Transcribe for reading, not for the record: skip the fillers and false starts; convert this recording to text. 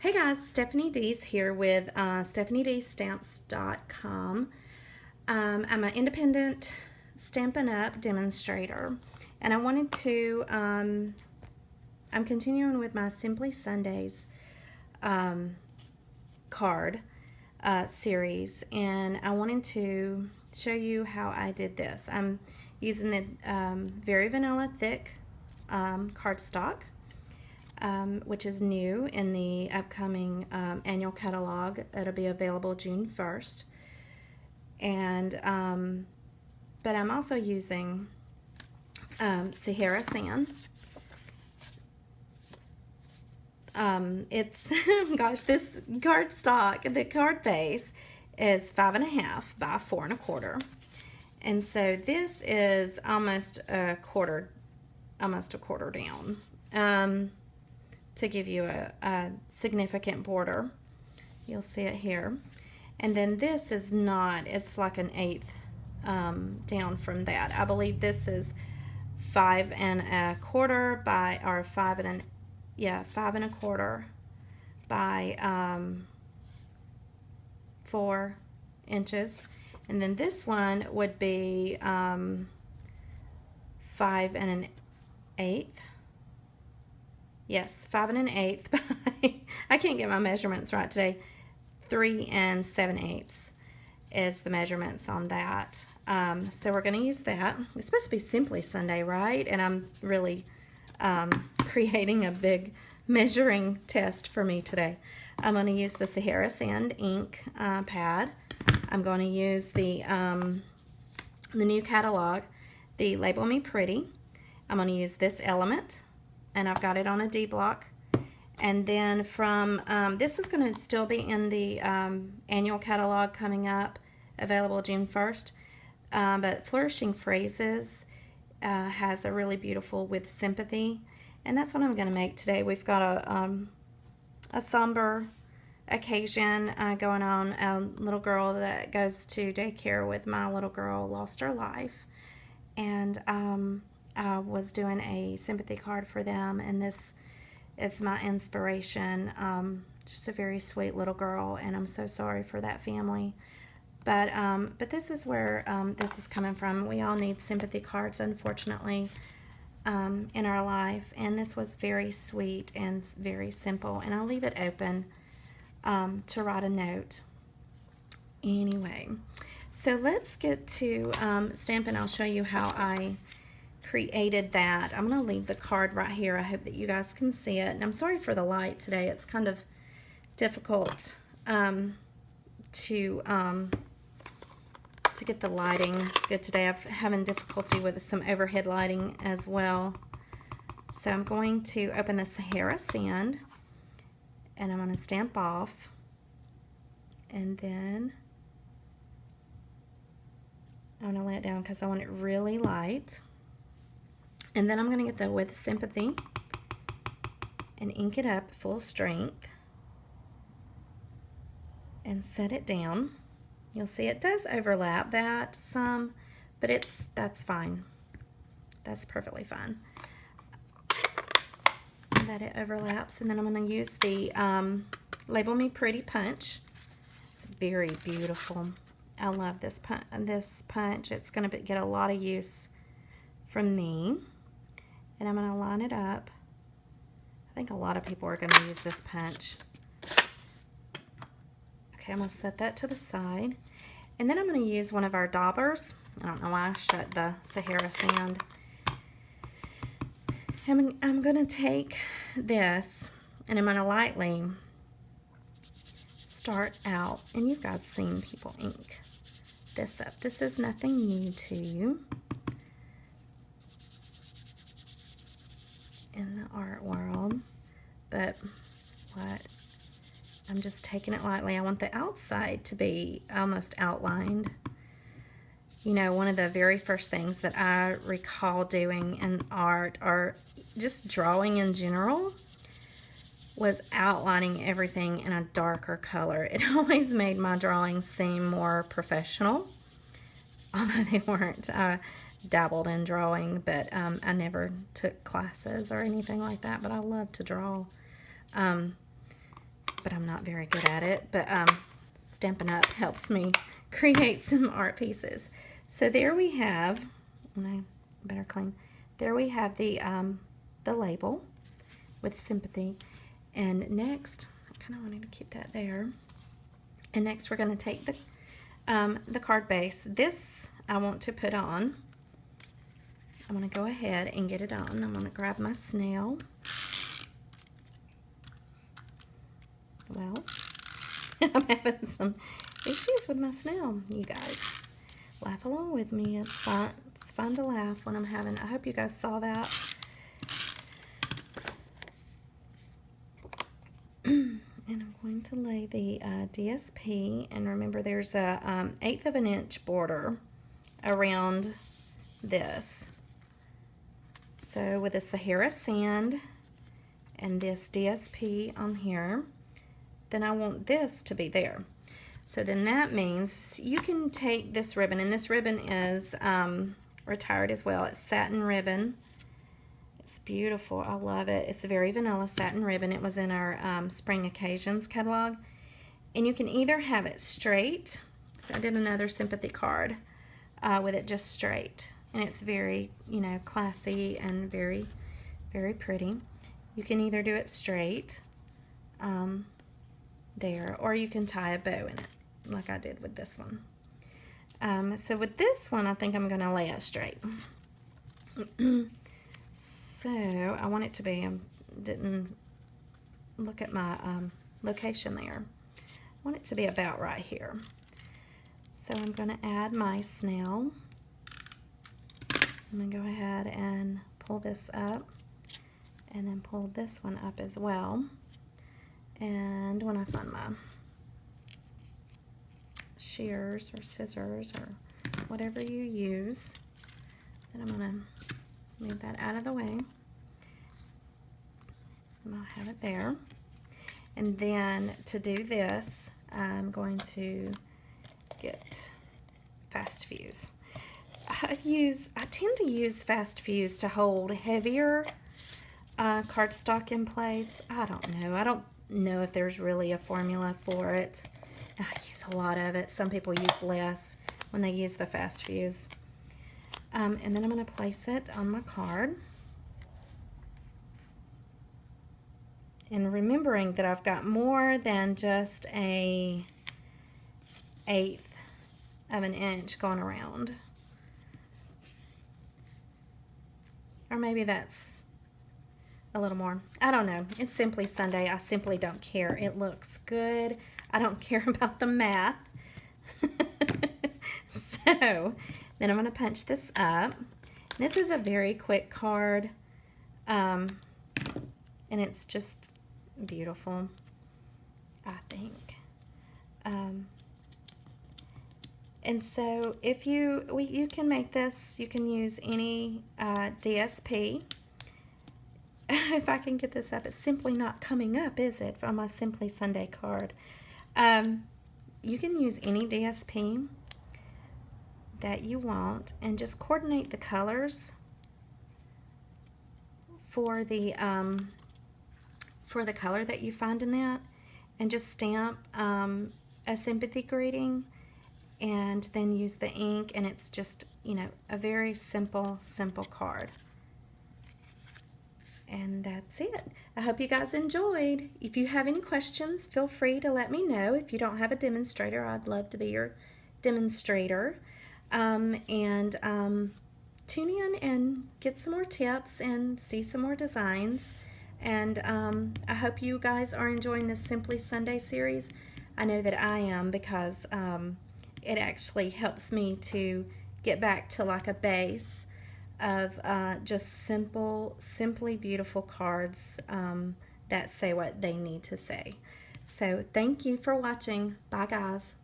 Hey guys, Stephanie Deese here with StephanieDeeseStamps.com. I'm an independent Stampin' Up! Demonstrator, and I wanted to, I'm continuing with my Simply Sundays card series, and I wanted to show you how I did this. I'm using the very vanilla thick cardstock. Which is new in the upcoming annual catalog. It'll be available June 1st. And, but I'm also using Sahara sand. It's, gosh, this cardstock, the card base is 5.5 by 4.25. And so this is almost a quarter down. To give you a significant border. You'll see it here. And then this is not, it's like an eighth down from that. I believe this is 5.25 by, or 5.25 by 4 inches. And then this one would be 5.125. Yes, 5.125 by, I can't get my measurements right today, 3 7/8 is the measurements on that. So we're going to use that. It's supposed to be Simply Sunday, right? And I'm really creating a big measuring test for me today. I'm going to use the Sahara Sand ink pad. I'm going to use the new catalog, the Label Me Pretty. I'm going to use this element, and I've got it on a D block. And then from, this is going to still be in the annual catalog coming up, available June 1st. But Flourishing Phrases has a really beautiful With Sympathy. And that's what I'm going to make today. We've got a somber occasion going on. A little girl that goes to daycare with my little girl lost her life. And I was doing a sympathy card for them, and this is my inspiration. Just a very sweet little girl, and I'm so sorry for that family. But this is where this is coming from. We all need sympathy cards, unfortunately, in our life, and this was very sweet and very simple. And I'll leave it open to write a note. Anyway, so let's get to stamping. I'll show you how I created that. I'm going to leave the card right here. I hope that you guys can see it. And I'm sorry for the light today. It's kind of difficult to get the lighting good today. I'm having difficulty with some overhead lighting as well. So I'm going to open the Sahara Sand, and I'm going to stamp off, and then I'm going to lay it down because I want it really light. And then I'm going to get the With Sympathy and ink it up full strength and set it down. You'll see it does overlap that some, but that's fine. That's perfectly fine. That it overlaps, and then I'm going to use the Label Me Pretty punch. It's very beautiful. I love this punch. It's going to get a lot of use from me. And I'm going to line it up. I think a lot of people are going to use this punch. Okay, I'm going to set that to the side. And then I'm going to use one of our daubers. I don't know why I shut the Sahara Sand. I'm going to take this, and I'm going to lightly start out. And you guys seen people ink this up. This is nothing new to you in the art world, but I'm just taking it lightly. I want the outside to be almost outlined. You know, one of the very first things that I recall doing in art, or just drawing in general, was outlining everything in a darker color. It always made my drawings seem more professional, although they weren't. I dabbled in drawing, but I never took classes or anything like that, but I love to draw. but I'm not very good at it. But Stampin' Up! Helps me create some art pieces. So there we have, and I better clean, there we have the label with sympathy. And next, I kind of wanted to keep that there. And next we're going to take the card base. This I want to put on. I'm going to go ahead and get it on. I'm going to grab my snail. Well, I'm having some issues with my snail, you guys. Laugh along with me. It's fun. It's fun to laugh when I'm having. I hope you guys saw that. And I'm going to lay the DSP, and remember there's a 1/8 of an inch border around this. So with the Sahara sand and this DSP on here, then I want this to be there. So then that means you can take this ribbon, and this ribbon is retired as well. It's satin ribbon. It's beautiful. I love it. It's a very vanilla satin ribbon. It was in our Spring Occasions catalog. And you can either have it straight. So I did another sympathy card with it just straight. And it's very, you know, classy and very, very pretty. You can either do it straight there, or you can tie a bow in it, like I did with this one. So with this one, I think I'm going to lay it straight. So I want it to be, didn't look at my location there. I want it to be about right here. So I'm going to add my snail. I'm going to go ahead and pull this up, and then pull this one up as well. And when I find my shears or scissors or whatever you use, then I'm going to move that out of the way. And I'll have it there. And then to do this, I'm going to get Fast Fuse. I tend to use Fast Fuse to hold heavier cardstock in place. I don't know. I don't know if there's really a formula for it. I use a lot of it. Some people use less when they use the Fast Fuse. And then I'm going to place it on my card. And remembering that I've got more than just a 1/8 of an inch going around. Or maybe that's a little more. I don't know. It's Simply Sunday. I simply don't care. It looks good. I don't care about the math. So then I'm going to punch this up. This is a very quick card. And it's just beautiful, I think. And so if you can make this, you can use any DSP. If I can get this up, it's simply not coming up, is it, on my Simply Sunday card? You can use any DSP that you want, and just coordinate the colors for the color that you find in that, and just stamp a sympathy greeting, and then use the ink, and it's just, you know, a very simple card. And that's it. I hope you guys enjoyed. If you have any questions, feel free to let me know. If you don't have a demonstrator, I'd love to be your demonstrator. Tune in and get some more tips and see some more designs. And I hope you guys are enjoying this Simply Sunday series. I know that I am, because it actually helps me to get back to like a base of just simply beautiful cards that say what they need to say. So thank you for watching. Bye, guys.